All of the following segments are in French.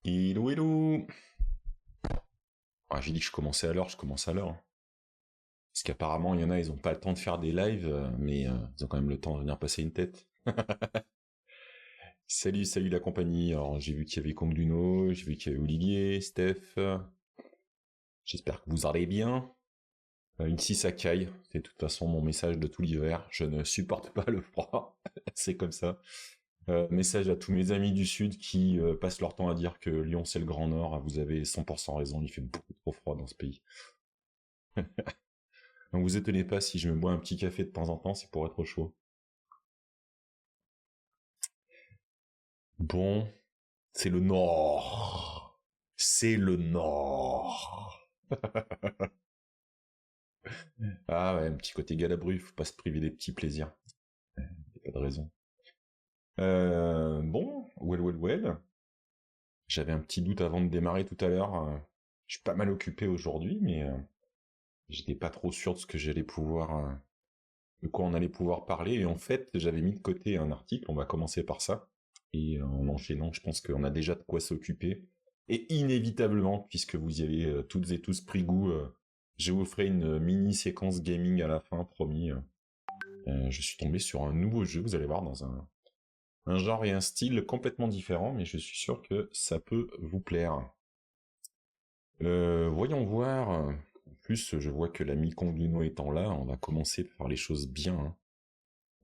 Hello, hello. Ah, j'ai dit que je commençais à l'heure, je commence à l'heure. Parce qu'apparemment, il y en a, ils ont pas le temps de faire des lives, mais ils ont quand même le temps de venir passer une tête. Salut, salut la compagnie. Alors, j'ai vu qu'il y avait Kongduno, j'ai vu qu'il y avait Olivier, Steph. J'espère que vous allez bien. Une Sakai, c'est de toute façon mon message de tout l'hiver. Je ne supporte pas le froid. C'est comme ça. Message à tous mes amis du Sud qui passent leur temps à dire que Lyon c'est le Grand Nord. Vous avez 100% raison, il fait beaucoup trop froid dans ce pays. Donc vous étonnez pas si je me bois un petit café de temps en temps, c'est pour être au chaud. Bon, c'est le Nord. C'est le Nord. Ah ouais, un petit côté galabru, faut pas se priver des petits plaisirs. Y a pas de raison. Bon, well. J'avais un petit doute avant de démarrer tout à l'heure. Je suis pas mal occupé aujourd'hui, mais j'étais pas trop sûr de ce que j'allais pouvoir, de quoi on allait pouvoir parler. Et en fait, j'avais mis de côté un article. On va commencer par ça. Et en enchaînant, je pense qu'on a déjà de quoi s'occuper. Et inévitablement, puisque vous y avez toutes et tous pris goût, je vous ferai une mini séquence gaming à la fin, promis. Je suis tombé sur un nouveau jeu, vous allez voir, dans un genre et un style complètement différent, mais je suis sûr que ça peut vous plaire. Voyons voir. En plus, je vois que l'ami Conglino étant là, on va commencer par les choses bien, hein.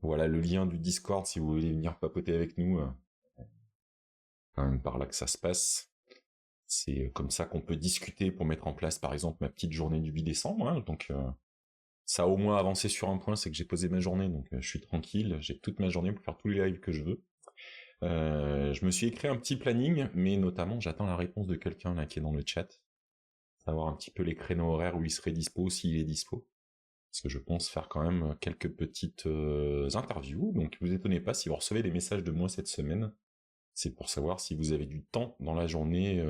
Voilà le lien du Discord si vous voulez venir papoter avec nous. Quand même par là que ça se passe. C'est comme ça qu'on peut discuter pour mettre en place, par exemple, ma petite journée du 8 décembre. Hein. Donc, ça a au moins avancé sur un point, c'est que j'ai posé ma journée, donc je suis tranquille. J'ai toute ma journée pour faire tous les lives que je veux. Je me suis écrit un petit planning, mais notamment, j'attends la réponse de quelqu'un là qui est dans le chat. Savoir un petit peu les créneaux horaires où il serait dispo, s'il est dispo. Parce que je pense faire quand même quelques petites interviews. Donc, vous étonnez pas si vous recevez des messages de moi cette semaine. C'est pour savoir si vous avez du temps dans la journée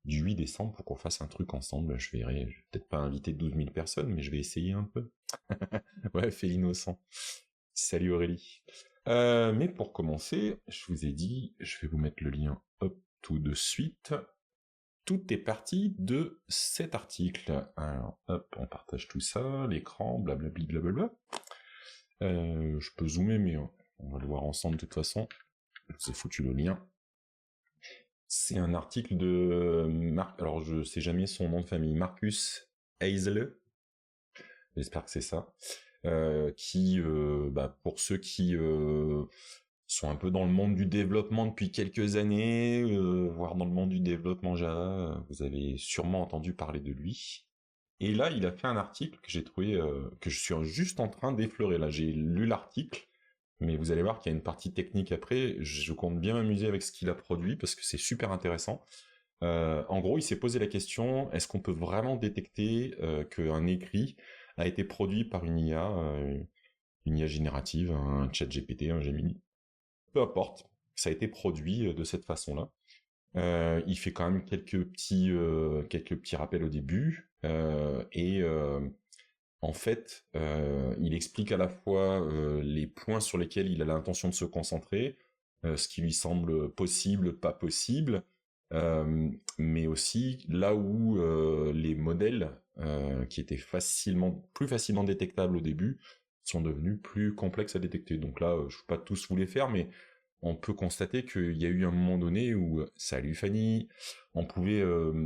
du 8 décembre pour qu'on fasse un truc ensemble. Je verrai, je vais peut-être pas inviter 12 000 personnes, mais je vais essayer un peu. Ouais, fait l'innocent. Salut Aurélie. Mais pour commencer, je vous ai dit, je vais vous mettre le lien hop tout de suite. Tout est parti de cet article. Alors hop, on partage tout ça, l'écran, blablabli blablabla. Je peux zoomer, mais on va le voir ensemble de toute façon. Je vous ai foutu le lien. C'est un article de Marc, alors je sais jamais son nom de famille, Marcus Eisele, j'espère que c'est ça, qui, pour ceux qui sont un peu dans le monde du développement depuis quelques années, voire dans le monde du développement Java, vous avez sûrement entendu parler de lui. Et là, il a fait un article que j'ai trouvé, que je suis juste en train d'effleurer. Là, j'ai lu l'article, mais vous allez voir qu'il y a une partie technique après. Je compte bien m'amuser avec ce qu'il a produit parce que c'est super intéressant. En gros, il s'est posé la question, est-ce qu'on peut vraiment détecter qu'un écrit a été produit par une IA générative, un chat GPT, un Gemini? Peu importe, ça a été produit de cette façon-là. Il fait quand même quelques petits rappels au début, et en fait, il explique à la fois les points sur lesquels il a l'intention de se concentrer, ce qui lui semble possible, pas possible, mais aussi là où les modèles qui étaient plus facilement détectables au début sont devenus plus complexes à détecter. Donc là, je ne peux pas tous vous les faire, mais on peut constater qu'il y a eu un moment donné où, salut Fanny, on pouvait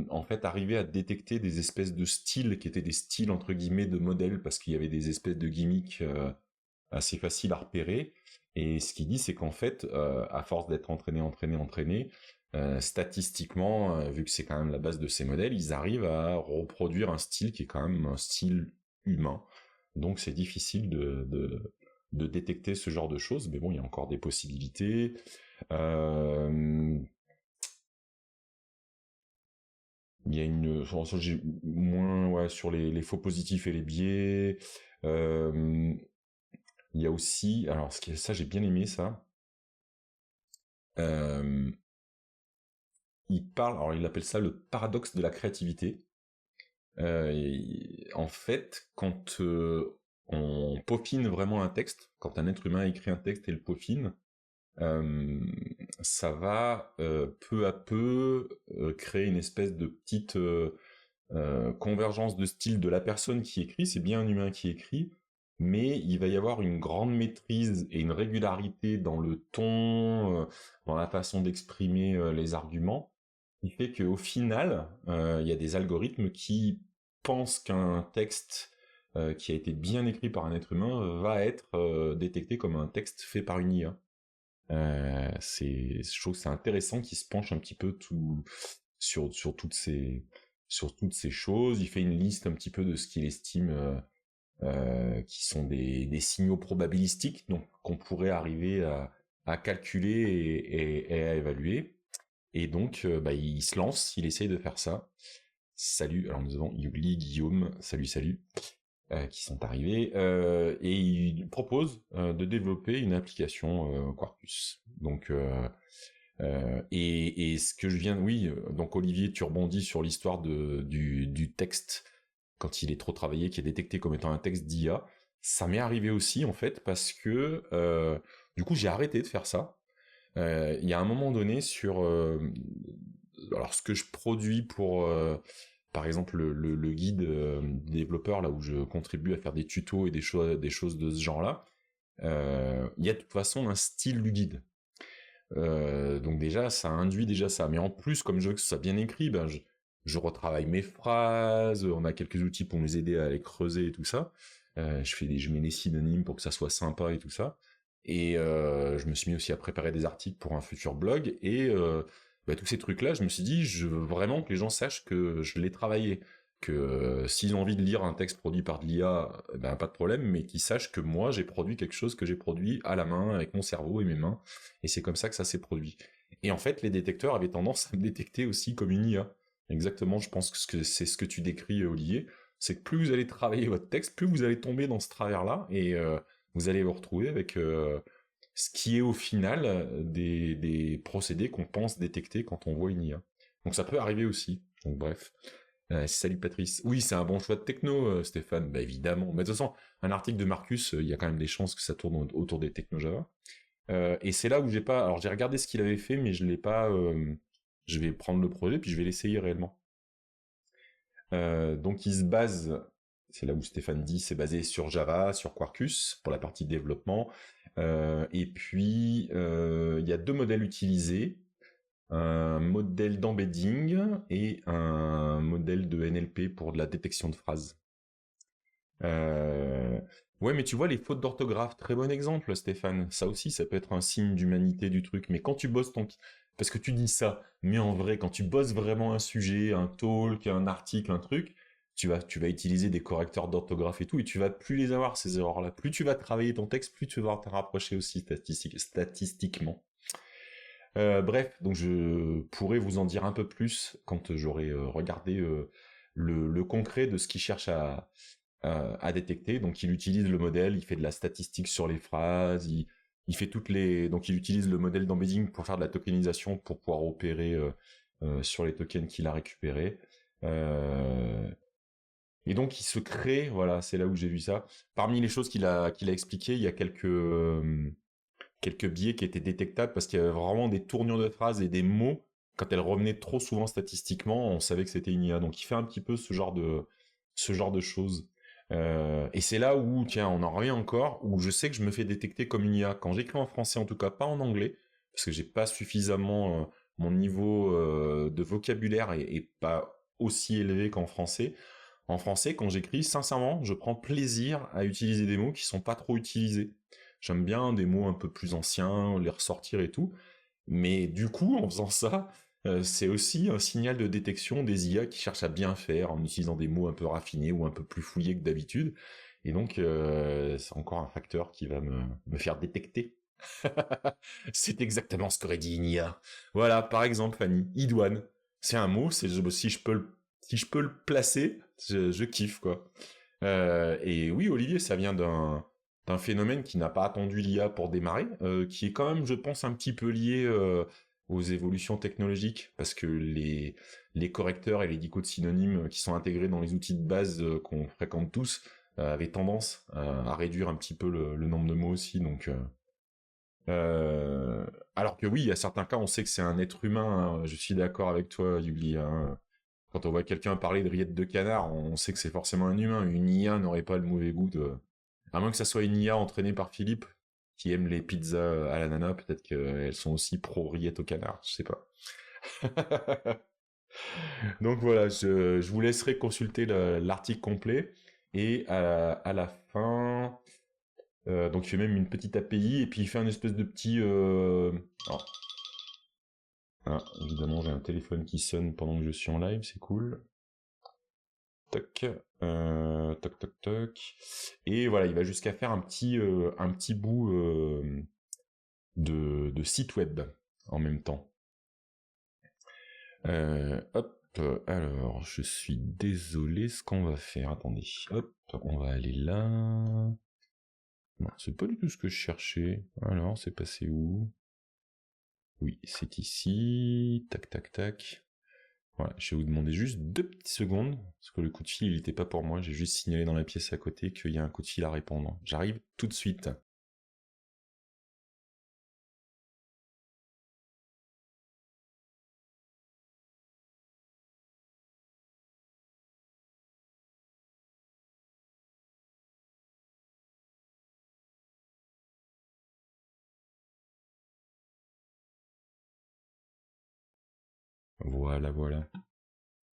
en fait arriver à détecter des espèces de styles qui étaient des styles entre guillemets de modèles parce qu'il y avait des espèces de gimmicks assez faciles à repérer. Et ce qu'il dit, c'est qu'en fait, à force d'être entraîné, statistiquement, vu que c'est quand même la base de ces modèles, ils arrivent à reproduire un style qui est quand même un style humain. Donc c'est difficile de détecter ce genre de choses, mais bon, il y a encore des possibilités. Il y a j'ai moins ouais, sur les faux positifs et les biais. Il y a aussi, alors ça j'ai bien aimé ça. Euh, alors il appelle ça le paradoxe de la créativité. En fait, quand on peaufine vraiment un texte, quand un être humain écrit un texte et le peaufine, ça va peu à peu créer une espèce de petite convergence de style de la personne qui écrit. C'est bien un humain qui écrit, mais il va y avoir une grande maîtrise et une régularité dans le ton, dans la façon d'exprimer les arguments, qui fait qu'au final, il y a des algorithmes qui pensent qu'un texte qui a été bien écrit par un être humain va être détecté comme un texte fait par une IA. Je trouve que c'est intéressant qu'il se penche un petit peu sur toutes ces choses. Il fait une liste un petit peu de ce qu'il estime qui sont des signaux probabilistiques, donc qu'on pourrait arriver à calculer et à évaluer. Et donc, il se lance, il essaye de faire ça. Salut, alors nous avons Yuli, Guillaume, salut, qui sont arrivés, et il propose de développer une application Quarkus. Donc, et ce que je viens, oui, donc Olivier, tu rebondis sur l'histoire du texte quand il est trop travaillé, qui est détecté comme étant un texte d'IA. Ça m'est arrivé aussi en fait parce que du coup j'ai arrêté de faire ça. Il y a un moment donné alors ce que je produis pour par exemple le guide développeur là où je contribue à faire des tutos et des choses de ce genre-là, il y a de toute façon un style du guide. Donc déjà, ça induit déjà ça. Mais en plus, comme je veux que ce soit bien écrit, je retravaille mes phrases, on a quelques outils pour nous aider à les creuser et tout ça. Je mets des synonymes pour que ça soit sympa et tout ça. Et je me suis mis aussi à préparer des articles pour un futur blog. Et tous ces trucs-là, je me suis dit, je veux vraiment que les gens sachent que je l'ai travaillé. Que s'ils ont envie de lire un texte produit par de l'IA, pas de problème, mais qu'ils sachent que moi, j'ai produit quelque chose que j'ai produit à la main, avec mon cerveau et mes mains. Et c'est comme ça que ça s'est produit. Et en fait, les détecteurs avaient tendance à me détecter aussi comme une IA. Exactement, je pense que c'est ce que tu décris, Olivier. C'est que plus vous allez travailler votre texte, plus vous allez tomber dans ce travers-là, et vous allez vous retrouver avec ce qui est au final des procédés qu'on pense détecter quand on voit une IA. Donc ça peut arriver aussi. Donc bref. Salut Patrice. Oui, c'est un bon choix de techno, Stéphane. Bah évidemment. Mais de toute façon, un article de Marcus, il y a quand même des chances que ça tourne autour des techno Java. Et c'est là où j'ai pas. Alors j'ai regardé ce qu'il avait fait, mais je l'ai pas. Je vais prendre le projet puis je vais l'essayer réellement. Donc il se base. C'est là où Stéphane dit, c'est basé sur Java, sur Quarkus pour la partie développement. Et puis il y a deux modèles utilisés, un modèle d'embedding et un modèle de NLP pour de la détection de phrases. Ouais, mais tu vois, les fautes d'orthographe, très bon exemple, Stéphane. Ça aussi, ça peut être un signe d'humanité du truc. Mais quand tu bosses parce que tu dis ça, mais en vrai, quand tu bosses vraiment un sujet, un talk, un article, un truc, tu vas utiliser des correcteurs d'orthographe et tout, et tu vas plus les avoir, ces erreurs-là. Plus tu vas travailler ton texte, plus tu vas te rapprocher aussi statistiquement. Bref, donc je pourrais vous en dire un peu plus quand j'aurai regardé le concret de ce qu'il cherche à détecter. Donc il utilise le modèle, il fait de la statistique sur les phrases, il fait donc il utilise le modèle d'embedding pour faire de la tokenisation pour pouvoir opérer sur les tokens qu'il a récupérés. Et donc il se crée, voilà, c'est là où j'ai vu ça. Parmi les choses qu'il a expliqué, il y a quelques biais qui étaient détectables parce qu'il y avait vraiment des tournures de phrases et des mots, quand elles revenaient trop souvent statistiquement, on savait que c'était une IA. Donc il fait un petit peu ce genre de choses. Et c'est là où, tiens, on en revient encore, où je sais que je me fais détecter comme une IA. Quand j'écris en français, en tout cas, pas en anglais, parce que j'ai pas suffisamment mon niveau de vocabulaire est pas aussi élevé qu'en français. En français, quand j'écris, sincèrement, je prends plaisir à utiliser des mots qui sont pas trop utilisés. J'aime bien des mots un peu plus anciens, les ressortir et tout. Mais du coup, en faisant ça, c'est aussi un signal de détection des IA qui cherchent à bien faire en utilisant des mots un peu raffinés ou un peu plus fouillés que d'habitude. Et donc, c'est encore un facteur qui va me faire détecter. C'est exactement ce qu'aurait dit une IA. Voilà, par exemple, Fanny, idoine. C'est un mot, si je peux le placer, je kiffe, quoi. Et oui, Olivier, ça vient d'un phénomène qui n'a pas attendu l'IA pour démarrer, qui est quand même, je pense, un petit peu lié aux évolutions technologiques, parce que les correcteurs et les dicodes synonymes qui sont intégrés dans les outils de base qu'on fréquente tous avaient tendance à réduire un petit peu le nombre de mots aussi, donc Euh, Alors que oui, il y a certains cas, on sait que c'est un être humain, hein. Je suis d'accord avec toi, Yuli, hein. Quand on voit quelqu'un parler de rillettes de canard, on sait que c'est forcément un humain. Une IA n'aurait pas le mauvais goût de... À moins que ça soit une IA entraînée par Philippe, qui aime les pizzas à l'ananas, peut-être qu'elles sont aussi pro rillettes au canard, je sais pas. Donc voilà, je vous laisserai consulter l'article complet. Et à la fin, donc il fait même une petite API, et puis il fait un espèce de petit... alors, ah, évidemment, j'ai un téléphone qui sonne pendant que je suis en live, c'est cool. Toc, toc, toc, toc. Et voilà, il va jusqu'à faire un petit bout de site web en même temps. Hop, alors, je suis désolé, ce qu'on va faire, attendez, hop, on va aller là. Non, c'est pas du tout ce que je cherchais. Alors, c'est passé où? Oui, c'est ici, tac, tac, tac. Voilà, je vais vous demander juste 2 petites secondes, parce que le coup de fil, il n'était pas pour moi, j'ai juste signalé dans la pièce à côté qu'il y a un coup de fil à répondre. J'arrive tout de suite. Voilà, voilà.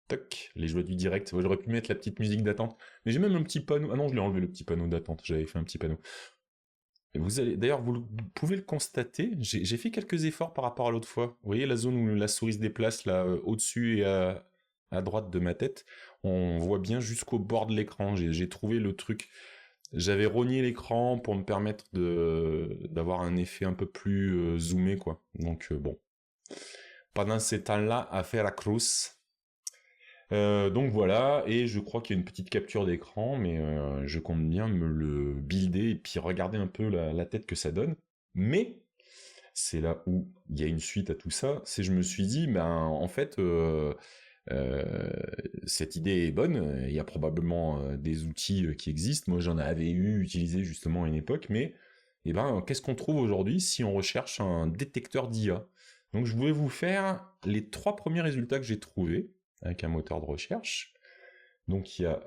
Toc, les joies du direct. Ouais, j'aurais pu mettre la petite musique d'attente. Mais j'ai même un petit panneau. Ah non, je l'ai enlevé le petit panneau d'attente. J'avais fait un petit panneau. Et vous allez, d'ailleurs, vous pouvez le constater. J'ai fait quelques efforts par rapport à l'autre fois. Vous voyez la zone où la souris se déplace là, au-dessus et à droite de ma tête. On voit bien jusqu'au bord de l'écran. J'ai trouvé le truc. J'avais rogné l'écran pour me permettre d'avoir un effet un peu plus zoomé, quoi. Donc bon. Pendant ces temps-là, à faire la cruz. Donc voilà, et je crois qu'il y a une petite capture d'écran, mais je compte bien me le builder et puis regarder un peu la tête que ça donne. Mais c'est là où il y a une suite à tout ça, c'est je me suis dit, ben en fait, euh, cette idée est bonne, il y a probablement des outils qui existent, moi j'en avais utilisé justement à une époque, mais eh ben, qu'est-ce qu'on trouve aujourd'hui si on recherche un détecteur d'IA? Donc je voulais vous faire les 3 premiers résultats que j'ai trouvés avec un moteur de recherche. Donc il y a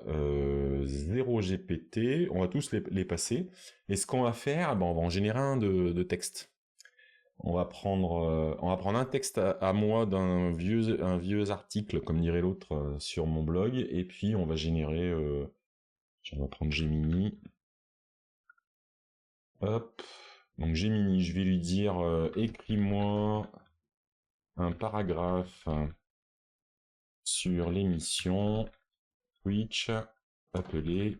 0GPT, on va tous les passer. Et ce qu'on va faire, ben, on va en générer un de texte. On va prendre un texte à moi un vieux article, comme dirait l'autre, sur mon blog, et puis on va générer, on va prendre Gemini. Hop. Donc Gemini, je vais lui dire, écris-moi un paragraphe sur l'émission Twitch appelée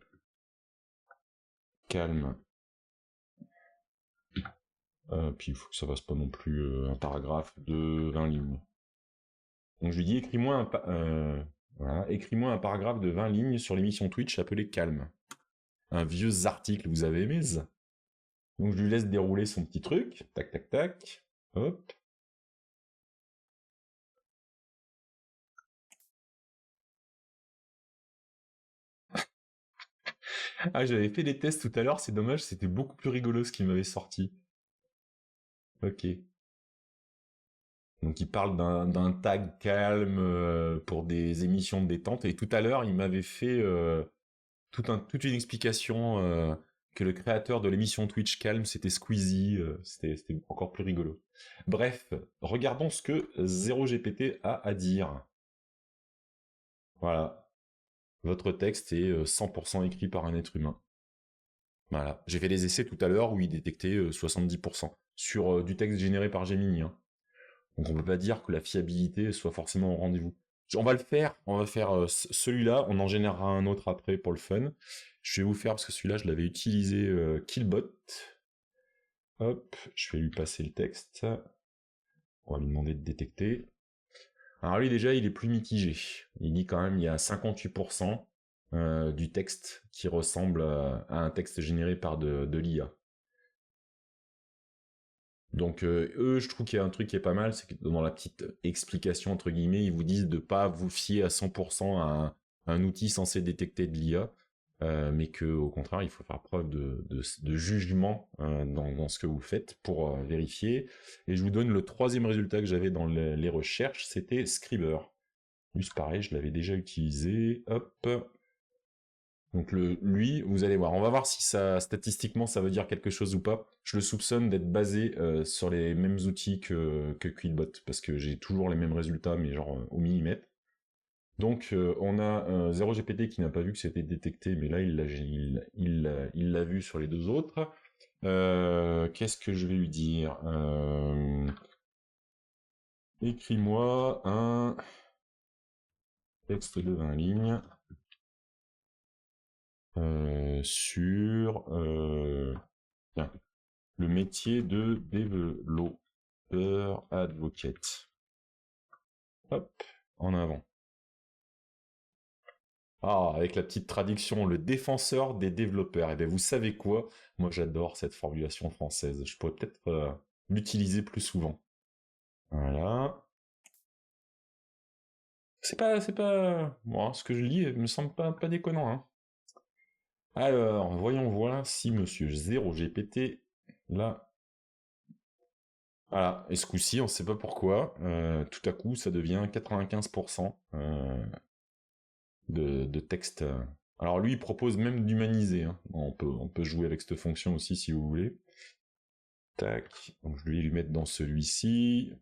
Calme. Puis il faut que ça fasse pas non plus un paragraphe de 20 lignes. Donc je lui dis voilà, écris-moi un paragraphe de 20 lignes sur l'émission Twitch appelée Calme. Un vieux article, vous avez aimé ça? Donc je lui laisse dérouler son petit truc, tac tac tac, hop. Ah, j'avais fait des tests tout à l'heure, c'est dommage, c'était beaucoup plus rigolo ce qui m'avait sorti. Ok. Donc il parle d'un tag calme pour des émissions de détente. Et tout à l'heure, il m'avait fait toute une explication que le créateur de l'émission Twitch calme, c'était Squeezie. C'était encore plus rigolo. Bref, regardons ce que 0GPT a à dire. Voilà. Votre texte est 100% écrit par un être humain. Voilà. J'ai fait des essais tout à l'heure où il détectait 70% sur du texte généré par Gemini, hein. Donc on peut pas dire que la fiabilité soit forcément au rendez-vous. On va faire celui-là, on en générera un autre après pour le fun. Je vais vous faire, parce que celui-là je l'avais utilisé Killbot. Hop, je vais lui passer le texte. On va lui demander de détecter. Alors lui déjà il est plus mitigé. Il dit quand même il y a 58% du texte qui ressemble à un texte généré par de l'IA. Donc eux, je trouve qu'il y a un truc qui est pas mal, c'est que dans la petite explication, entre guillemets, ils vous disent de pas vous fier à 100% à un outil censé détecter de l'IA. mais que au contraire, il faut faire preuve de jugement dans ce que vous faites pour vérifier. Et je vous donne le troisième résultat que j'avais dans les recherches, c'était Scriber. Juste pareil, je l'avais déjà utilisé. Hop. Donc lui, vous allez voir. On va voir si ça, statistiquement, ça veut dire quelque chose ou pas. Je le soupçonne d'être basé sur les mêmes outils que Quillbot, parce que j'ai toujours les mêmes résultats, mais genre au millimètre. Donc on a 0GPT qui n'a pas vu que c'était détecté, mais là il l'a vu sur les deux autres. Qu'est-ce que je vais lui dire Écris-moi un texte de 20 lignes sur tiens, le métier de développeur advocate. Hop, en avant. Ah, avec la petite traduction, le défenseur des développeurs. Et bien, vous savez quoi? Moi, j'adore cette formulation française. Je pourrais peut-être l'utiliser plus souvent. Voilà. Bon, ce que je lis me semble pas déconnant, hein. Alors, voyons voir si Monsieur 0GPT, là, voilà. Et ce coup-ci, on ne sait pas pourquoi, tout à coup, ça devient 95% de texte. Alors lui, il propose même d'humaniser, hein. On peut jouer avec cette fonction aussi si vous voulez. Tac, donc je vais lui mettre dans celui-ci. Vous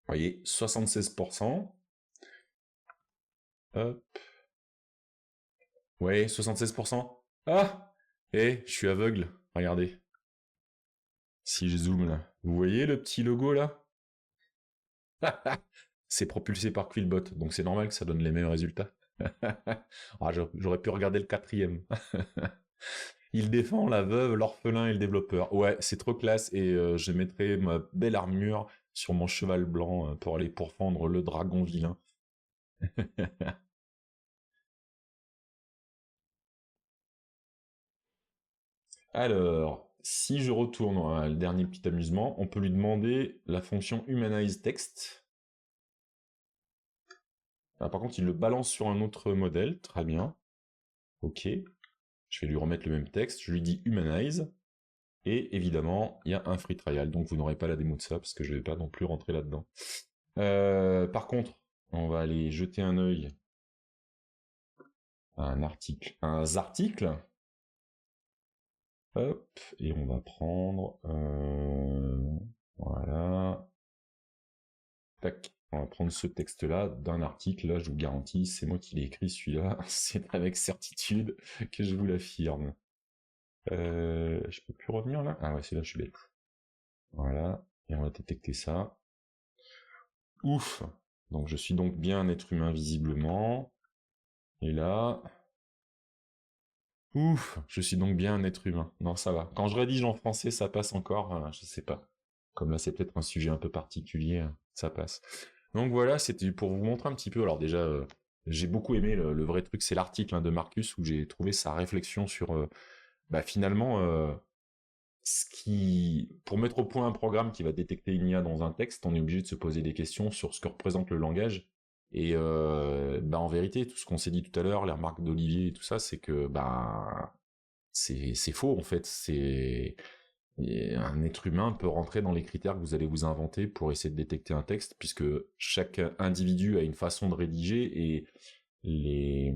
voyez, 76%. Hop. Ouais, 76%. Ah! Je suis aveugle. Regardez. Si je zoome là. Vous voyez le petit logo là? C'est propulsé par Quillbot, donc c'est normal que ça donne les mêmes résultats. Ah, j'aurais pu regarder le quatrième. Il défend la veuve, l'orphelin et le développeur. Ouais, c'est trop classe et je mettrai ma belle armure sur mon cheval blanc pour aller pourfendre le dragon vilain. Alors, si je retourne le dernier petit amusement, on peut lui demander la fonction Humanize Text. Ah, par contre, il le balance sur un autre modèle, très bien. Ok, je vais lui remettre le même texte, je lui dis Humanize, et évidemment, il y a un free trial, donc vous n'aurez pas la démo de ça, parce que je ne vais pas non plus rentrer là-dedans. Par contre, on va aller jeter un œil à un article. Un article. Hop, et on va prendre... voilà. Tac. On va prendre ce texte-là d'un article, là je vous garantis, c'est moi qui l'ai écrit celui-là, c'est avec certitude que je vous l'affirme. Je peux plus revenir là? Ah ouais, c'est là, je suis bête. Voilà, et on va détecter ça. Ouf! Donc je suis donc bien un être humain visiblement. Et là... Ouf! Je suis donc bien un être humain. Non, ça va. Quand je rédige en français, ça passe encore, je sais pas. Comme là, c'est peut-être un sujet un peu particulier, ça passe. Donc voilà, c'était pour vous montrer un petit peu. Alors déjà, j'ai beaucoup aimé le vrai truc, c'est l'article de Marcus où j'ai trouvé sa réflexion sur, finalement, pour mettre au point un programme qui va détecter une IA dans un texte, on est obligé de se poser des questions sur ce que représente le langage. Et en vérité, tout ce qu'on s'est dit tout à l'heure, les remarques d'Olivier et tout ça, c'est que c'est faux en fait. Et un être humain peut rentrer dans les critères que vous allez vous inventer pour essayer de détecter un texte, puisque chaque individu a une façon de rédiger et les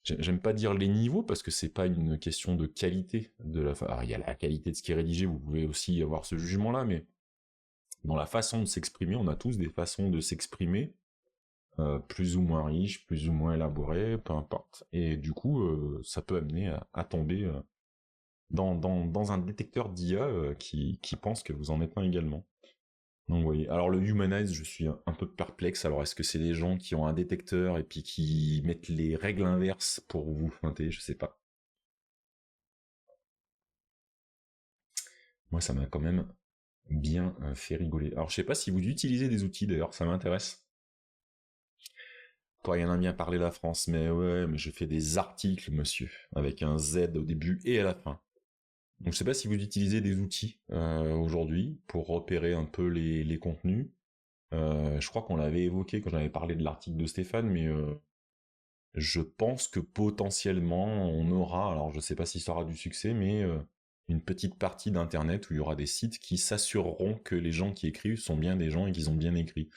j'aime pas dire les niveaux parce que c'est pas une question de qualité de la alors, il y a la qualité de ce qui est rédigé, vous pouvez aussi avoir ce jugement là, mais dans la façon de s'exprimer, on a tous des façons de s'exprimer plus ou moins riches, plus ou moins élaborées, peu importe, et du coup ça peut amener à tomber dans un détecteur d'IA qui pense que vous en êtes un également. Donc vous voyez. Alors le Humanize, je suis un peu perplexe. Alors est-ce que c'est des gens qui ont un détecteur et puis qui mettent les règles inverses pour vous pointer? Je sais pas. Moi ça m'a quand même bien fait rigoler. Alors je sais pas si vous utilisez des outils d'ailleurs, ça m'intéresse. Toi, il y en a bien parlé la France, mais ouais, mais je fais des articles, monsieur, avec un Z au début et à la fin. Donc je sais pas si vous utilisez des outils aujourd'hui pour repérer un peu les contenus. Je crois qu'on l'avait évoqué quand j'avais parlé de l'article de Stéphane, mais je pense que potentiellement on aura, alors je sais pas si ça aura du succès, mais une petite partie d'internet où il y aura des sites qui s'assureront que les gens qui écrivent sont bien des gens et qu'ils ont bien écrit.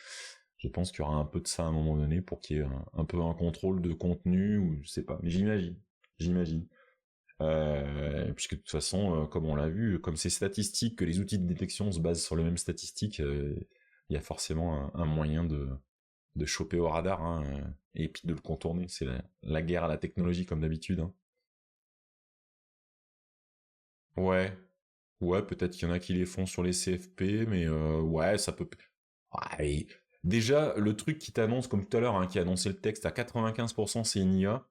Je pense qu'il y aura un peu de ça à un moment donné pour qu'il y ait un peu un contrôle de contenu, ou je sais pas, mais j'imagine. Puisque de toute façon, comme on l'a vu, comme c'est statistique, que les outils de détection se basent sur les mêmes statistiques, il y a forcément un moyen de choper au radar, hein, et puis de le contourner. C'est la guerre à la technologie comme d'habitude. Hein. Ouais, ouais, peut-être qu'il y en a qui les font sur les CFP, mais ouais, ça peut. Ouais, déjà, le truc qui t'annonce, comme tout à l'heure, hein, qui a annoncé le texte à 95%, c'est une IA.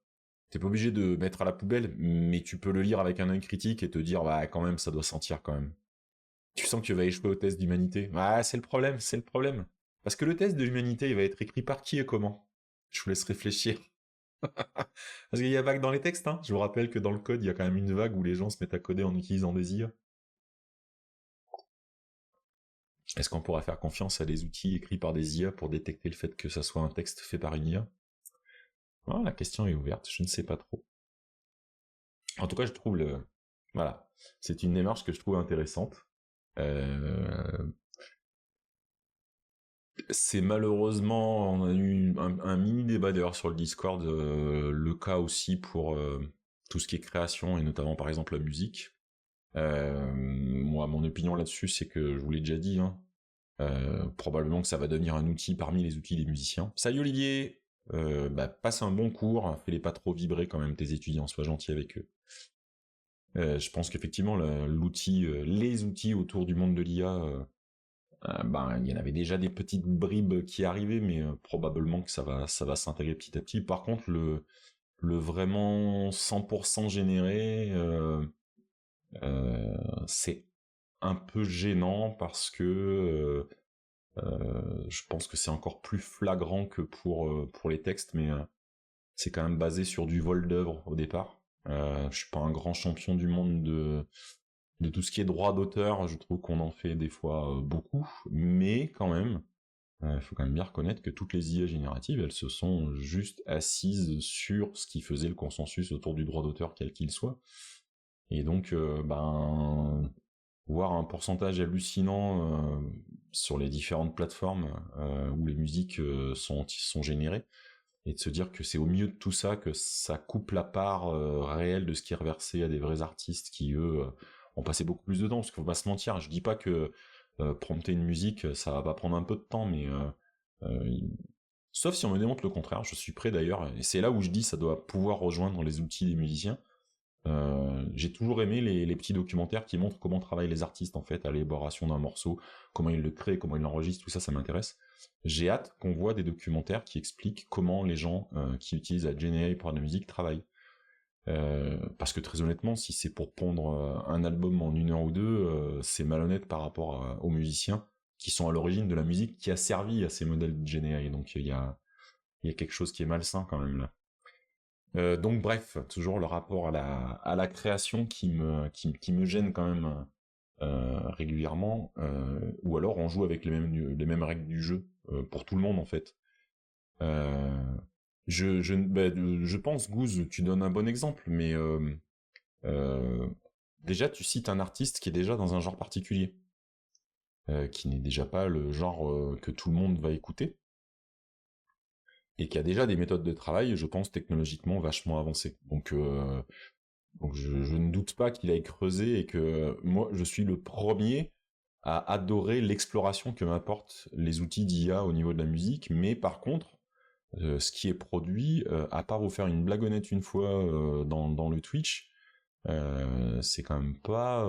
T'es pas obligé de mettre à la poubelle, mais tu peux le lire avec un œil critique et te dire, bah quand même, ça doit sentir quand même. Tu sens que tu vas échouer au test d'humanité. Ah, c'est le problème, c'est le problème. Parce que le test de l'humanité, il va être écrit par qui et comment? Je vous laisse réfléchir. Parce qu'il y a vague dans les textes, hein. Je vous rappelle que dans le code, il y a quand même une vague où les gens se mettent à coder en utilisant des IA. Est-ce qu'on pourra faire confiance à des outils écrits par des IA pour détecter le fait que ça soit un texte fait par une IA? Ah, la question est ouverte, je ne sais pas trop. En tout cas, je trouve le... Voilà. C'est une démarche que je trouve intéressante. Euh, C'est malheureusement, on a eu un mini débat d'ailleurs sur le Discord, le cas aussi pour tout ce qui est création et notamment par exemple la musique. Moi, mon opinion là-dessus, c'est que je vous l'ai déjà dit, hein, probablement que ça va devenir un outil parmi les outils des musiciens. Salut Olivier, bah, passe un bon cours, fais-les pas trop vibrer quand même tes étudiants, sois gentil avec eux. Je pense qu'effectivement l'outil, les outils autour du monde de l'IA, ben il y en avait déjà des petites bribes qui arrivaient, mais probablement que ça va s'intégrer petit à petit. Par contre, le vraiment 100% généré, c'est un peu gênant parce que je pense que c'est encore plus flagrant que pour les textes, mais c'est quand même basé sur du vol d'œuvre au départ. Je suis pas un grand champion du monde de tout ce qui est droit d'auteur, je trouve qu'on en fait des fois beaucoup, mais quand même, il faut quand même bien reconnaître que toutes les IA génératives, elles se sont juste assises sur ce qui faisait le consensus autour du droit d'auteur, quel qu'il soit. Et donc, ben, voir un pourcentage hallucinant sur les différentes plateformes où les musiques sont générées, et de se dire que c'est au milieu de tout ça que ça coupe la part réelle de ce qui est reversé à des vrais artistes qui, eux, ont passé beaucoup plus de temps, parce qu'il faut pas se mentir, je dis pas que prompter une musique, ça va pas prendre un peu de temps, mais euh, sauf si on me démontre le contraire, je suis prêt d'ailleurs, et c'est là où je dis ça doit pouvoir rejoindre les outils des musiciens. J'ai toujours aimé les petits documentaires qui montrent comment travaillent les artistes en fait à l'élaboration d'un morceau, comment ils le créent, comment ils l'enregistrent, tout ça, ça m'intéresse. J'ai hâte qu'on voit des documentaires qui expliquent comment les gens qui utilisent la GNI pour la musique travaillent. Parce que très honnêtement, si c'est pour pondre un album en 1 heure ou deux, c'est malhonnête par rapport aux musiciens qui sont à l'origine de la musique qui a servi à ces modèles de GNI. Donc il y a quelque chose qui est malsain quand même là. Donc bref, toujours le rapport à la création qui me gêne quand même régulièrement, ou alors on joue avec les mêmes règles du jeu pour tout le monde en fait. Euh, je pense, Gouze, tu donnes un bon exemple, mais euh, déjà tu cites un artiste qui est déjà dans un genre particulier, qui n'est déjà pas le genre que tout le monde va écouter, et qui a déjà des méthodes de travail, je pense, technologiquement vachement avancées. Donc je ne doute pas qu'il aille creuser et que moi je suis le premier à adorer l'exploration que m'apportent les outils d'IA au niveau de la musique, mais par contre, ce qui est produit, à part vous faire une blagounette une fois dans le Twitch, c'est quand même pas...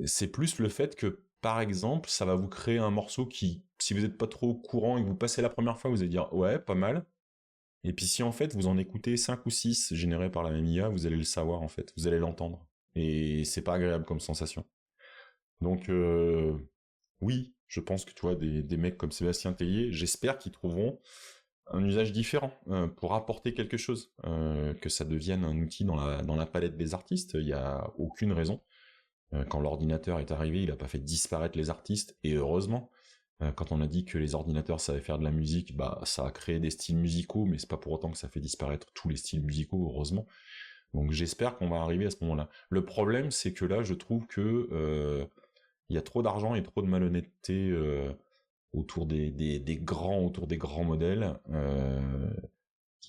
C'est plus le fait que, par exemple, ça va vous créer un morceau qui, si vous n'êtes pas trop au courant et que vous passez la première fois, vous allez dire «Ouais, pas mal», et puis si en fait vous en écoutez 5 ou 6 générés par la même IA, vous allez le savoir en fait, vous allez l'entendre. Et c'est pas agréable comme sensation. Donc oui, je pense que tu vois, des mecs comme Sébastien Tellier, j'espère qu'ils trouveront un usage différent pour apporter quelque chose, que ça devienne un outil dans la palette des artistes, il n'y a aucune raison. Quand l'ordinateur est arrivé, il n'a pas fait disparaître les artistes, et heureusement. Quand on a dit que les ordinateurs savaient faire de la musique, bah ça a créé des styles musicaux, mais c'est pas pour autant que ça fait disparaître tous les styles musicaux, heureusement. Donc j'espère qu'on va arriver à ce moment-là. Le problème, c'est que là, je trouve que il y a trop d'argent et trop de malhonnêteté autour des grands, autour des grands modèles.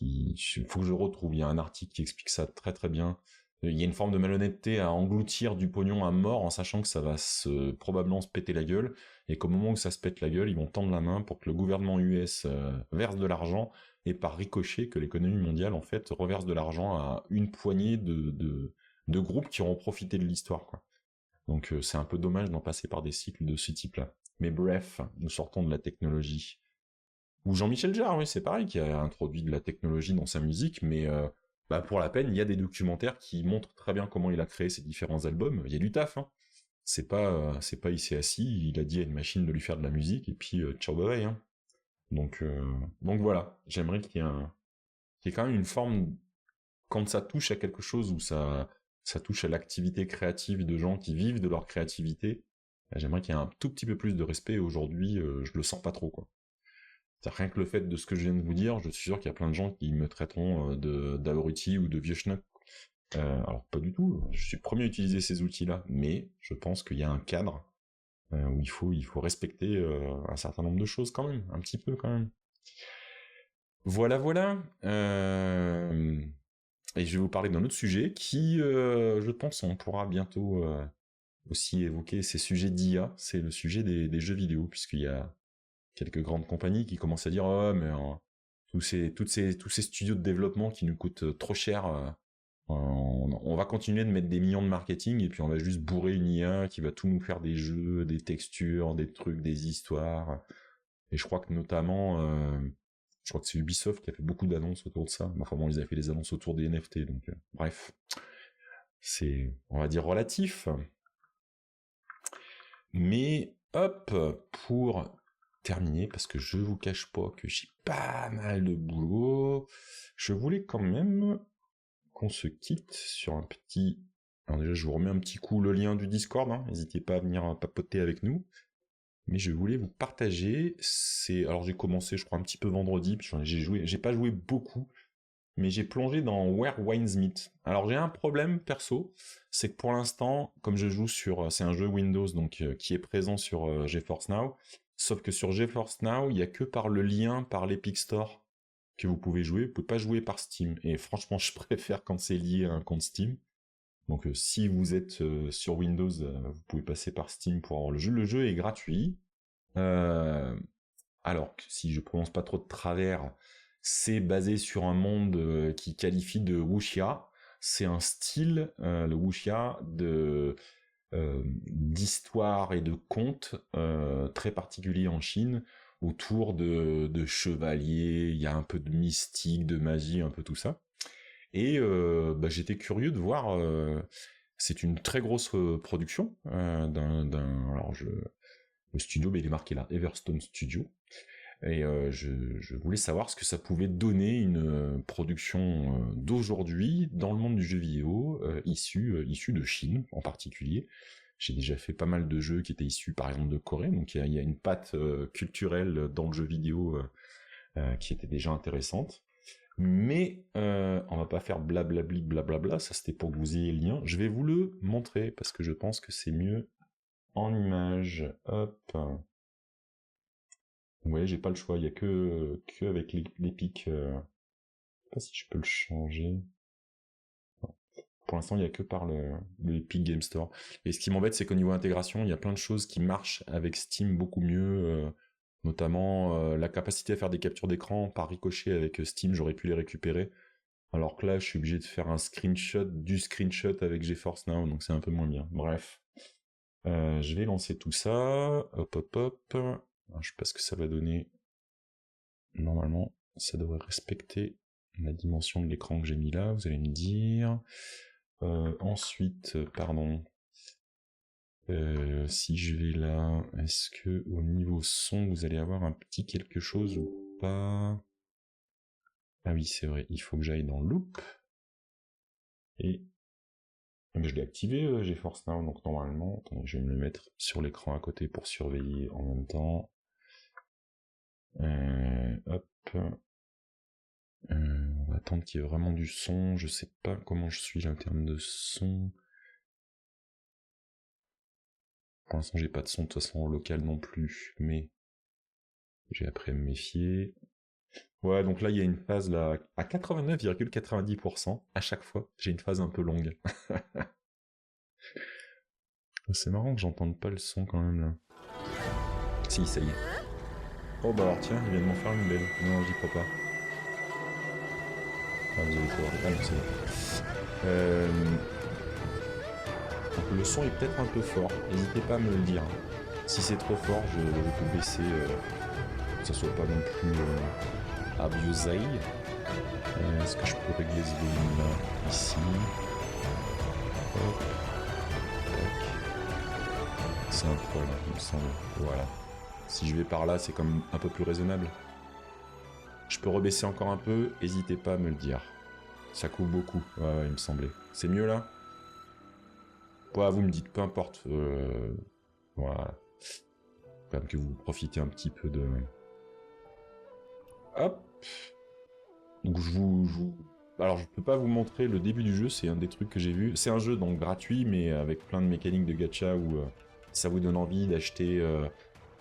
Il faut que je retrouve. Il y a un article qui explique ça très très bien. Il y a une forme de malhonnêteté à engloutir du pognon à mort en sachant que ça va probablement se péter la gueule et qu'au moment où ça se pète la gueule, ils vont tendre la main pour que le gouvernement US verse de l'argent et par ricochet que l'économie mondiale en fait reverse de l'argent à une poignée de groupes qui auront profité de l'histoire, quoi. Donc c'est un peu dommage d'en passer par des cycles de ce type-là. Mais bref, nous sortons de la technologie. Ou Jean-Michel Jarre, oui, c'est pareil, qui a introduit de la technologie dans sa musique, mais bah, pour la peine, il y a des documentaires qui montrent très bien comment il a créé ses différents albums. Il y a du taf, hein. C'est pas il s'est assis, il a dit à une machine de lui faire de la musique, et puis ciao bye bye, hein. Donc voilà, j'aimerais qu'il y ait quand même une forme, quand ça touche à quelque chose où ça touche à l'activité créative de gens qui vivent de leur créativité, bah, j'aimerais qu'il y ait un tout petit peu plus de respect. Aujourd'hui, je le sens pas trop, quoi. C'est-à-dire, rien que le fait de ce que je viens de vous dire, je suis sûr qu'il y a plein de gens qui me traiteront d'abruti ou de vieux schnock. Alors pas du tout, je suis le premier à utiliser ces outils-là, mais je pense qu'il y a un cadre où il faut respecter un certain nombre de choses quand même, un petit peu quand même. Voilà, voilà. Et je vais vous parler d'un autre sujet qui, je pense, on pourra bientôt aussi évoquer ces sujets d'IA, c'est le sujet des jeux vidéo, puisqu'il y a quelques grandes compagnies qui commencent à dire oh mais tous ces studios de développement qui nous coûtent trop cher, on va continuer de mettre des millions de marketing et puis on va juste bourrer une IA qui va tout nous faire des jeux, des textures, des trucs, des histoires. Et je crois que notamment, je crois que c'est Ubisoft qui a fait beaucoup d'annonces autour de ça. Enfin bon, ils avaient fait des annonces autour des NFT, donc bref, c'est, on va dire, relatif. Mais hop, pour terminer, parce que je vous cache pas que j'ai pas mal de boulot, je voulais quand même qu'on se quitte sur un petit... Alors déjà, je vous remets un petit coup le lien du Discord, hein. N'hésitez pas à venir papoter avec nous. Mais je voulais vous partager, alors j'ai commencé, je crois, un petit peu vendredi, puis j'ai pas joué beaucoup, mais j'ai plongé dans Where Wines Meet. Alors j'ai un problème perso, c'est que pour l'instant, comme je joue sur, c'est un jeu Windows donc qui est présent sur GeForce Now, sauf que sur GeForce Now, il y a que par le lien, par l'Epic Store que vous pouvez jouer. Vous pouvez pas jouer par Steam. Et franchement, je préfère quand c'est lié à un compte Steam. Donc si vous êtes sur Windows, vous pouvez passer par Steam pour avoir le jeu. Le jeu est gratuit. Alors, si je prononce pas trop de travers, c'est basé sur un monde qui qualifie de wuxia. C'est un style, le wuxia, d'histoire et de contes très particulier en Chine, autour de chevaliers, il y a un peu de mystique, de magie, un peu tout ça. Et bah, j'étais curieux de voir, c'est une très grosse production alors le studio, bah, il est marqué là, Everstone Studio. Et je voulais savoir ce que ça pouvait donner une production d'aujourd'hui dans le monde du jeu vidéo, issue de Chine en particulier. J'ai déjà fait pas mal de jeux qui étaient issus par exemple de Corée, donc il y a une patte culturelle dans le jeu vidéo qui était déjà intéressante. Mais on va pas faire blablabli blablabla, ça c'était pour que vous ayez le lien. Je vais vous le montrer parce que je pense que c'est mieux en image. Hop. Ouais, j'ai pas le choix, il y a que avec l'Epic. Je sais pas si je peux le changer. Pour l'instant, il y a que par le Epic Game Store. Et ce qui m'embête, c'est qu'au niveau intégration, il y a plein de choses qui marchent avec Steam beaucoup mieux, notamment la capacité à faire des captures d'écran par ricochet avec Steam, j'aurais pu les récupérer. Alors que là, je suis obligé de faire un screenshot du screenshot avec GeForce Now, donc c'est un peu moins bien. Bref. Je vais lancer tout ça. Hop, hop, hop. Alors, je sais pas ce que ça va donner. Normalement, ça devrait respecter la dimension de l'écran que j'ai mis là, vous allez me dire. Ensuite, pardon. Si je vais là, est-ce que au niveau son, vous allez avoir un petit quelque chose ou pas? Ah oui, c'est vrai, il faut que j'aille dans Loop. Et je l'ai activé, GeForce Now, donc normalement, attendez, je vais me le mettre sur l'écran à côté pour surveiller en même temps. Hop. On va attendre qu'il y ait vraiment du son. Je sais pas comment je suis là en termes de son. Pour l'instant, j'ai pas de son de toute façon local non plus, mais j'ai appris à me méfier. Ouais, donc là, il y a une phase là à 89,90% à chaque fois. J'ai une phase un peu longue. C'est marrant que j'entende pas le son quand même là. Si, ça y est. Oh bah alors tiens, il vient de m'en faire une belle. Non, j'y crois pas. Ah, vous allez pouvoir... Ah non, c'est bon. Donc le son est peut-être un peu fort. N'hésitez pas à me le dire. Si c'est trop fort, je peux baisser, que ça soit pas non plus abusé. Est-ce que je peux régler ce volume là ici? Hop. Tac. C'est un poil, il me semble. Voilà. Si je vais par là, c'est quand même un peu plus raisonnable. Je peux rebaisser encore un peu, n'hésitez pas à me le dire. Ça couvre beaucoup, ouais, il me semblait. C'est mieux là? Ouais, vous me dites, peu importe. Voilà. Quand même que vous profitez un petit peu de... Hop. Donc alors je peux pas vous montrer le début du jeu, c'est un des trucs que j'ai vu. C'est un jeu donc gratuit, mais avec plein de mécaniques de gacha où ça vous donne envie d'acheter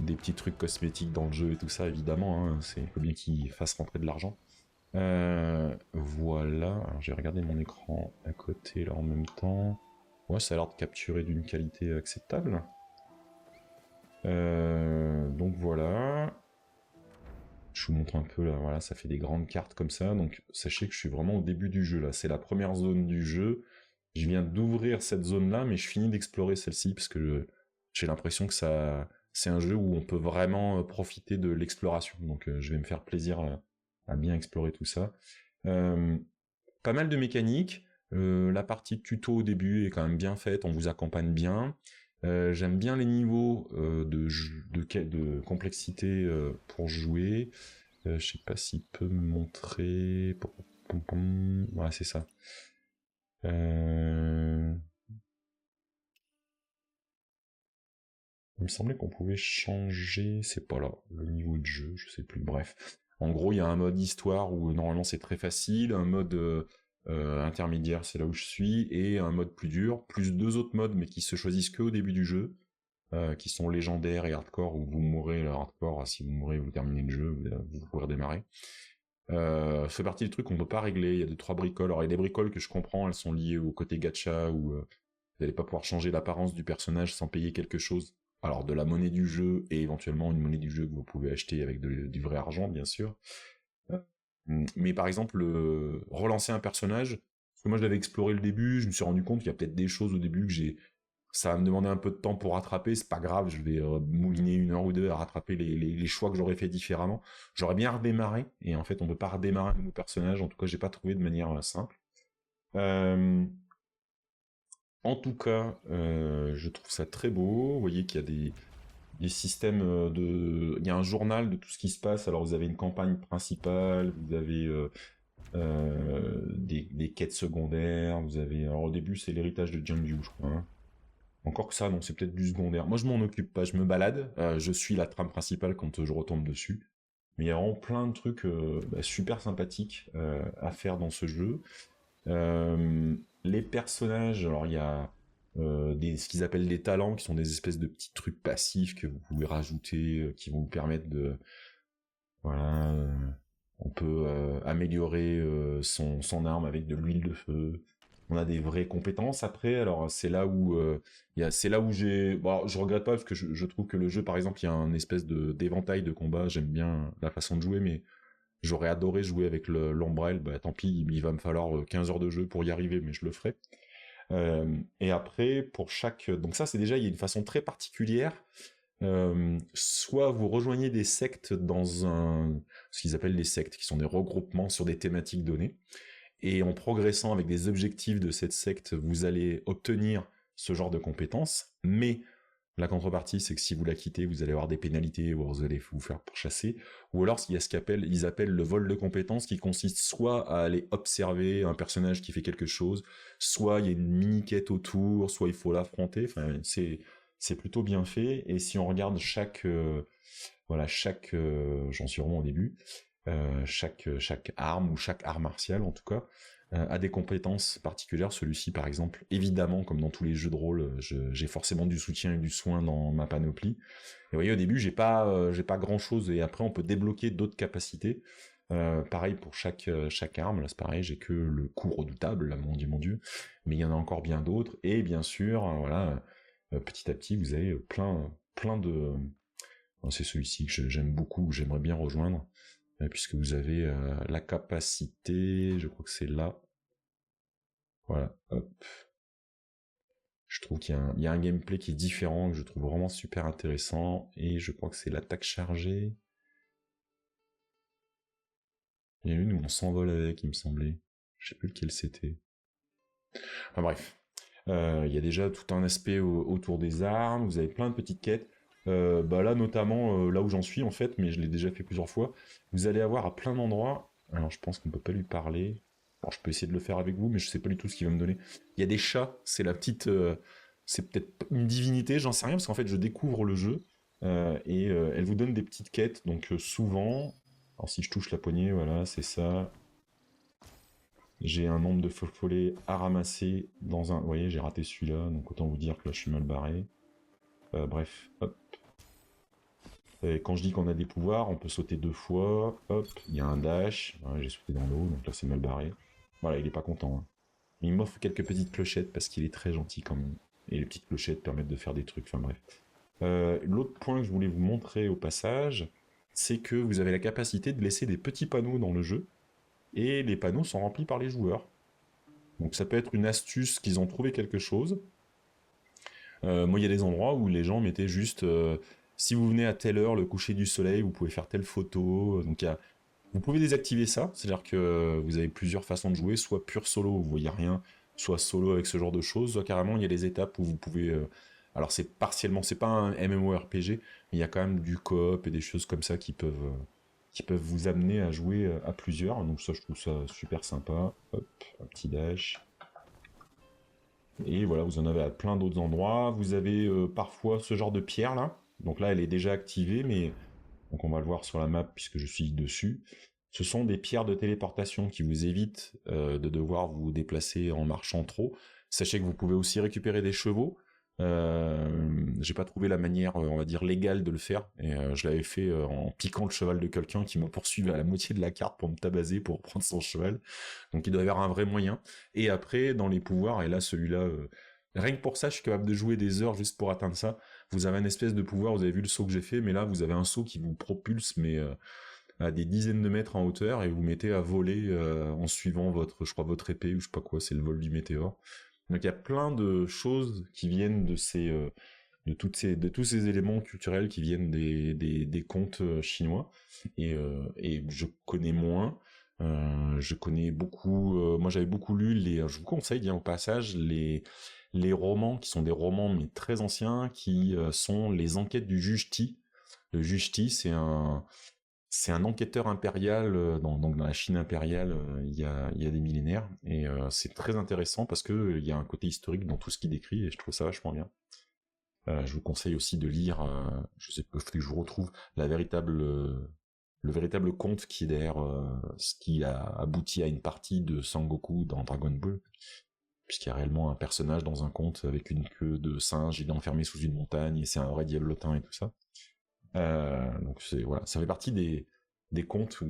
des petits trucs cosmétiques dans le jeu et tout ça, évidemment. Hein, c'est faut bien qu'ils fassent rentrer de l'argent. Voilà. Alors j'ai regardé mon écran à côté là en même temps. Ouais, ça a l'air de capturer d'une qualité acceptable. Donc voilà. Je vous montre un peu là, voilà, ça fait des grandes cartes comme ça, donc sachez que je suis vraiment au début du jeu là, c'est la première zone du jeu. Je viens d'ouvrir cette zone là, mais je finis d'explorer celle-ci parce que j'ai l'impression que c'est un jeu où on peut vraiment profiter de l'exploration, donc je vais me faire plaisir à bien explorer tout ça. Pas mal de mécaniques, la partie tuto au début est quand même bien faite, on vous accompagne bien. J'aime bien les niveaux de complexité pour jouer. Je sais pas s'il peut me montrer... Ouais, c'est ça. Il me semblait qu'on pouvait changer... C'est pas là, le niveau de jeu, je sais plus. Bref. En gros, il y a un mode histoire où normalement c'est très facile, un mode intermédiaire, c'est là où je suis, et un mode plus dur, plus deux autres modes, mais qui se choisissent que au début du jeu. Qui sont légendaires et hardcore, où vous mourrez le hardcore, si vous mourrez, vous terminez le jeu, vous pourrez redémarrer. Fait partie des trucs qu'on peut pas régler, il y a 2-3 bricoles, alors il y a des bricoles que je comprends, elles sont liées au côté gacha, où vous n'allez pas pouvoir changer l'apparence du personnage sans payer quelque chose, alors de la monnaie du jeu, et éventuellement une monnaie du jeu que vous pouvez acheter avec du vrai argent, bien sûr. Mais par exemple, relancer un personnage, parce que moi je l'avais exploré le début, je me suis rendu compte qu'il y a peut-être des choses au début que ça va me demander un peu de temps pour rattraper, c'est pas grave, je vais mouliner 1 heure ou 2 à rattraper les choix que j'aurais fait différemment. J'aurais bien redémarré, et en fait on peut pas redémarrer un nouveau personnage, en tout cas j'ai pas trouvé de manière simple. En tout cas, je trouve ça très beau, vous voyez qu'il y a des systèmes Il y a un journal de tout ce qui se passe, alors vous avez une campagne principale, vous avez des quêtes secondaires, vous avez... Alors au début c'est l'héritage de Jiangyu, je crois, hein. Encore que ça, non, c'est peut-être du secondaire. Moi, je m'en occupe pas, je me balade, je suis la trame principale quand je retombe dessus. Mais il y a vraiment plein de trucs super sympathiques à faire dans ce jeu. Les personnages, alors il y a ce qu'ils appellent des talents, qui sont des espèces de petits trucs passifs que vous pouvez rajouter, qui vont vous permettre de... Voilà, on peut améliorer son arme avec de l'huile de feu. On a des vraies compétences après. Alors c'est là où c'est là où j'ai. Bon, je regrette pas parce que je trouve que le jeu, par exemple, il y a un espèce d'éventail de combat. J'aime bien la façon de jouer, mais j'aurais adoré jouer avec l'ombrelle. Bah tant pis, il va me falloir 15 heures de jeu pour y arriver, mais je le ferai. Et après, pour chaque. Donc ça, c'est déjà, il y a une façon très particulière. Soit vous rejoignez des sectes ce qu'ils appellent les sectes, qui sont des regroupements sur des thématiques données, et en progressant avec des objectifs de cette secte, vous allez obtenir ce genre de compétences, mais la contrepartie, c'est que si vous la quittez, vous allez avoir des pénalités, ou vous allez vous faire pourchasser, ou alors il y a ce qu'ils appellent le vol de compétences, qui consiste soit à aller observer un personnage qui fait quelque chose, soit il y a une mini-quête autour, soit il faut l'affronter, enfin, c'est plutôt bien fait, et si on regarde voilà, j'en suis vraiment au début, chaque arme ou chaque art martial en tout cas a des compétences particulières. Celui-ci par exemple, évidemment comme dans tous les jeux de rôle, j'ai forcément du soutien et du soin dans ma panoplie. Et vous voyez au début j'ai pas grand chose et après on peut débloquer d'autres capacités. Pareil pour chaque arme, là c'est pareil, j'ai que le coup redoutable, là, mon dieu, mais il y en a encore bien d'autres, et bien sûr, voilà, petit à petit vous avez plein de... C'est celui-ci que j'aime beaucoup, que j'aimerais bien rejoindre, puisque vous avez la capacité, je crois que c'est là, voilà, hop. Je trouve qu'il y a un gameplay qui est différent, que je trouve vraiment super intéressant, et je crois que c'est l'attaque chargée. Il y a une où on s'envole avec, il me semblait. Je sais plus lequel c'était. Enfin bref. Il y a déjà tout un aspect autour des armes, vous avez plein de petites quêtes. Bah là notamment, là où j'en suis en fait, mais je l'ai déjà fait plusieurs fois, vous allez avoir à plein d'endroits, alors je pense qu'on peut pas lui parler, alors je peux essayer de le faire avec vous, mais je sais pas du tout ce qu'il va me donner. Il y a des chats, c'est la petite... c'est peut-être une divinité, j'en sais rien, parce qu'en fait je découvre le jeu, et elle vous donne des petites quêtes, donc souvent... Alors si je touche la poignée, voilà, c'est ça. J'ai un nombre de follets à ramasser dans un... Vous voyez, j'ai raté celui-là, donc autant vous dire que là, je suis mal barré. Bref, hop. Et quand je dis qu'on a des pouvoirs, on peut sauter 2 fois. Hop, il y a un dash. Ouais, j'ai sauté dans l'eau, donc là, c'est mal barré. Voilà, il est pas content. Hein. Il m'offre quelques petites clochettes parce qu'il est très gentil quand même. Et les petites clochettes permettent de faire des trucs, enfin bref. L'autre point que je voulais vous montrer au passage, c'est que vous avez la capacité de laisser des petits panneaux dans le jeu. Et les panneaux sont remplis par les joueurs. Donc ça peut être une astuce qu'ils ont trouvé quelque chose. Moi, il y a des endroits où les gens mettaient juste si vous venez à telle heure, le coucher du soleil, vous pouvez faire telle photo. Donc vous pouvez désactiver ça, c'est-à-dire que vous avez plusieurs façons de jouer, soit pur solo, vous voyez rien, soit solo avec ce genre de choses, soit carrément il y a des étapes où vous pouvez... alors c'est partiellement, c'est pas un MMORPG, mais il y a quand même du coop et des choses comme ça qui peuvent vous amener à jouer à plusieurs. Donc ça, je trouve ça super sympa. Hop, un petit dash. Et voilà, vous en avez à plein d'autres endroits. Vous avez parfois ce genre de pierre là. Donc là, elle est déjà activée, mais donc on va le voir sur la map puisque je suis dessus. Ce sont des pierres de téléportation qui vous évitent de devoir vous déplacer en marchant trop. Sachez que vous pouvez aussi récupérer des chevaux. J'ai pas trouvé la manière, on va dire, légale de le faire. Et je l'avais fait en piquant le cheval de quelqu'un qui me poursuivait à la moitié de la carte pour me tabaser, pour prendre son cheval. Donc il doit y avoir un vrai moyen. Et après, dans les pouvoirs, et là celui-là, rien que pour ça, je suis capable de jouer des heures juste pour atteindre ça. Vous avez un espèce de pouvoir, vous avez vu le saut que j'ai fait, mais là vous avez un saut qui vous propulse, mais à des dizaines de mètres en hauteur, et vous mettez à voler en suivant je crois votre épée, ou je sais pas quoi, c'est le vol du météore. Donc il y a plein de choses qui viennent de de tous ces éléments culturels qui viennent des contes chinois, et je connais moins. Je connais beaucoup. Moi, j'avais beaucoup lu je vous conseille bien au passage les romans qui sont des romans mais très anciens, qui sont les enquêtes du juge Ti. Le juge Ti, c'est un enquêteur impérial donc dans la Chine impériale il y a des millénaires, et c'est très intéressant parce que il y a un côté historique dans tout ce qu'il décrit et je trouve ça vachement bien. Je vous conseille aussi de lire, je sais pas, que je vous retrouve le véritable conte qui est derrière ce qui a abouti à une partie de Sangoku dans Dragon Ball, puisqu'il y a réellement un personnage dans un conte avec une queue de singe, il est enfermé sous une montagne et c'est un vrai diablotin et tout ça. Donc voilà, ça fait partie des contes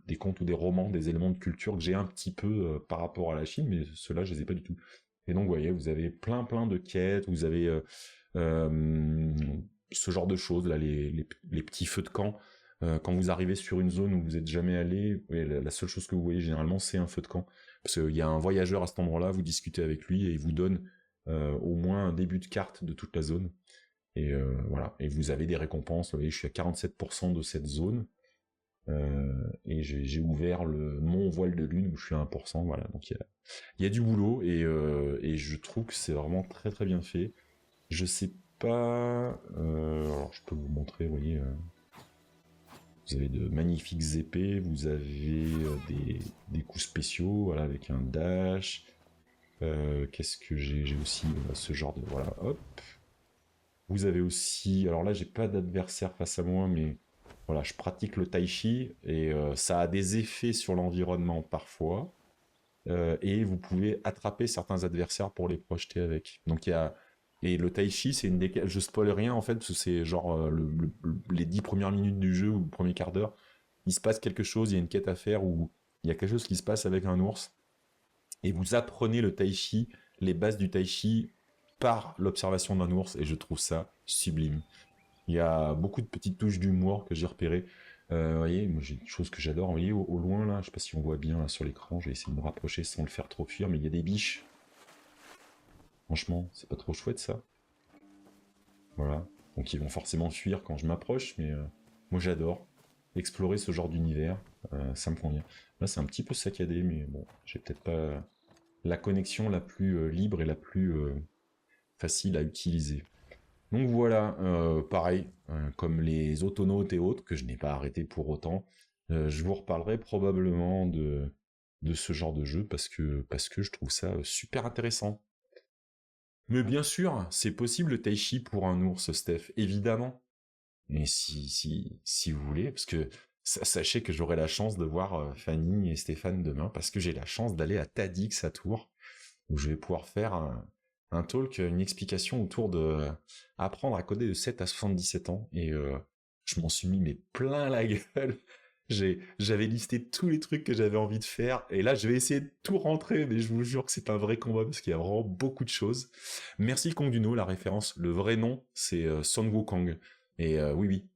des contes ou des romans, des éléments de culture que j'ai un petit peu par rapport à la Chine, mais ceux-là je les ai pas du tout. Et donc vous voyez, vous avez plein de quêtes, vous avez ce genre de choses là, les petits feux de camp. Quand vous arrivez sur une zone où vous êtes jamais allé, la seule chose que vous voyez généralement c'est un feu de camp, parce qu'il y a un voyageur à cet endroit-là, vous discutez avec lui et il vous donne au moins un début de carte de toute la zone. Et voilà, et vous avez des récompenses. Vous voyez, je suis à 47% de cette zone, et j'ai ouvert mon voile de lune où je suis à 1%. Voilà, donc il y a du boulot, et je trouve que c'est vraiment très très bien fait. Je sais pas, alors je peux vous montrer, vous voyez, vous avez de magnifiques épées, vous avez des coups spéciaux, voilà, avec un dash. Qu'est-ce que j'ai aussi ce genre de, voilà, hop. Vous avez aussi, alors là j'ai pas d'adversaire face à moi, mais voilà, je pratique le tai chi et ça a des effets sur l'environnement parfois. Et vous pouvez attraper certains adversaires pour les projeter avec. Donc il y a et le tai chi, c'est une des je spoil rien en fait parce que c'est genre les 10 premières minutes du jeu ou le premier quart d'heure, il se passe quelque chose, il y a une quête à faire ou il y a quelque chose qui se passe avec un ours et vous apprenez le tai chi, les bases du tai chi par l'observation d'un ours et je trouve ça sublime. Il y a beaucoup de petites touches d'humour que j'ai repérées. Vous voyez, moi j'ai une chose que j'adore. Vous voyez, au loin là, je sais pas si on voit bien là, sur l'écran, j'ai essayé de me rapprocher sans le faire trop fuir, mais il y a des biches. Franchement, c'est pas trop chouette ça. Voilà. Donc ils vont forcément fuir quand je m'approche, mais moi j'adore explorer ce genre d'univers. Ça me convient. Là c'est un petit peu saccadé, mais bon, j'ai peut-être pas la connexion la plus libre et la plus facile à utiliser. Donc voilà, pareil, comme les autonautes et autres, que je n'ai pas arrêté pour autant, je vous reparlerai probablement de ce genre de jeu parce que je trouve ça super intéressant. Mais bien sûr, c'est possible le tai chi pour un ours, Steph, évidemment. Mais si vous voulez, parce que sachez que j'aurai la chance de voir Fanny et Stéphane demain, parce que j'ai la chance d'aller à Tadix à Tours, où je vais pouvoir faire un talk, une explication autour de apprendre à coder de 7 à 77 ans. Et je m'en suis mis mais plein la gueule. J'avais listé tous les trucs que j'avais envie de faire. Et là, je vais essayer de tout rentrer, mais je vous jure que c'est un vrai combat parce qu'il y a vraiment beaucoup de choses. Merci Kong Duno, la référence. Le vrai nom, c'est Son Wukong. Et oui, oui,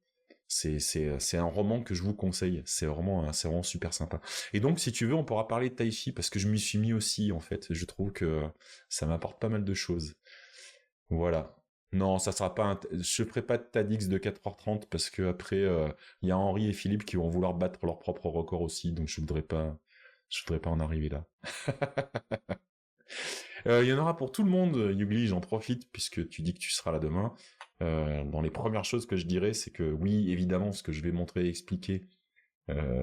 c'est un roman que je vous conseille. C'est vraiment super sympa. Et donc, si tu veux, on pourra parler de Tai Chi parce que je m'y suis mis aussi, en fait. Je trouve que ça m'apporte pas mal de choses. Voilà. Non, ça sera pas. Je ferai pas de Tadix de 4h30 parce que après, il y a Henri et Philippe qui vont vouloir battre leur propre record aussi, donc je voudrais pas en arriver là. Il y en aura pour tout le monde, Yugli, j'en profite, puisque tu dis que tu seras là demain. Dans les premières choses que je dirais, c'est que oui, évidemment, ce que je vais montrer et expliquer,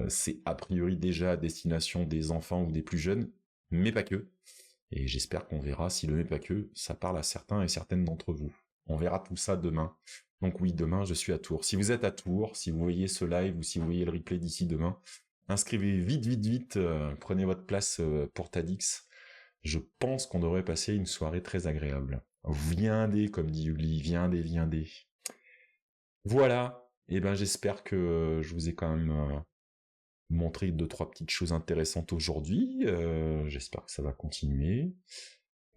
c'est a priori déjà à destination des enfants ou des plus jeunes, mais pas que. Et j'espère qu'on verra, si le mais pas que, ça parle à certains et certaines d'entre vous. On verra tout ça demain. Donc oui, demain, je suis à Tours. Si vous êtes à Tours, si vous voyez ce live ou si vous voyez le replay d'ici demain, inscrivez vite, vite, vite, prenez votre place pour Tadix. Je pense qu'on devrait passer une soirée très agréable. Viendez, comme dit Ugly, viendez, viendez. Voilà. Et ben j'espère que je vous ai quand même montré 2-3 petites choses intéressantes aujourd'hui. J'espère que ça va continuer.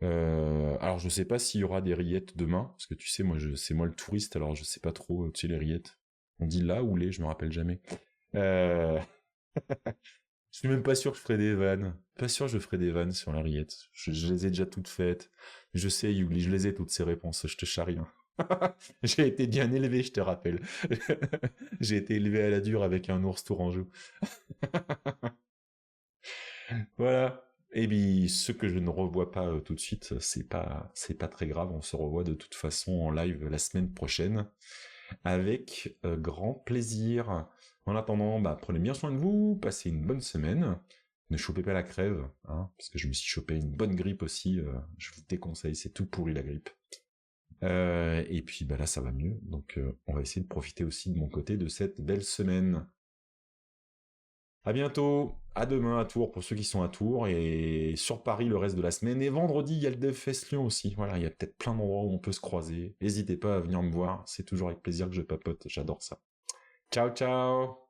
Alors je sais pas s'il y aura des rillettes demain, parce que tu sais, c'est moi le touriste, alors je sais pas trop, tu sais, les rillettes. On dit là ou les, je me rappelle jamais. Euh... Je suis même pas sûr que je ferai des vannes. Pas sûr que je ferai des vannes sur la rillette. Je les ai déjà toutes faites. Je sais, Yugli, je les ai toutes ces réponses, je te charrie. J'ai été bien élevé, je te rappelle. J'ai été élevé à la dure avec un ours tourangeau. Voilà. Et puis, ce que je ne revois pas tout de suite, c'est pas très grave. On se revoit de toute façon en live la semaine prochaine avec grand plaisir. En attendant, bah, prenez bien soin de vous, passez une bonne semaine. Ne chopez pas la crève, hein, parce que je me suis chopé une bonne grippe aussi. Je vous déconseille, c'est tout pourri la grippe. Et puis bah là, ça va mieux. Donc, on va essayer de profiter aussi de mon côté de cette belle semaine. À bientôt, à demain à Tours pour ceux qui sont à Tours et sur Paris le reste de la semaine. Et vendredi, il y a le DevFest Lyon aussi. Voilà, il y a peut-être plein d'endroits où on peut se croiser. N'hésitez pas à venir me voir, c'est toujours avec plaisir que je papote, j'adore ça. Ciao ciao!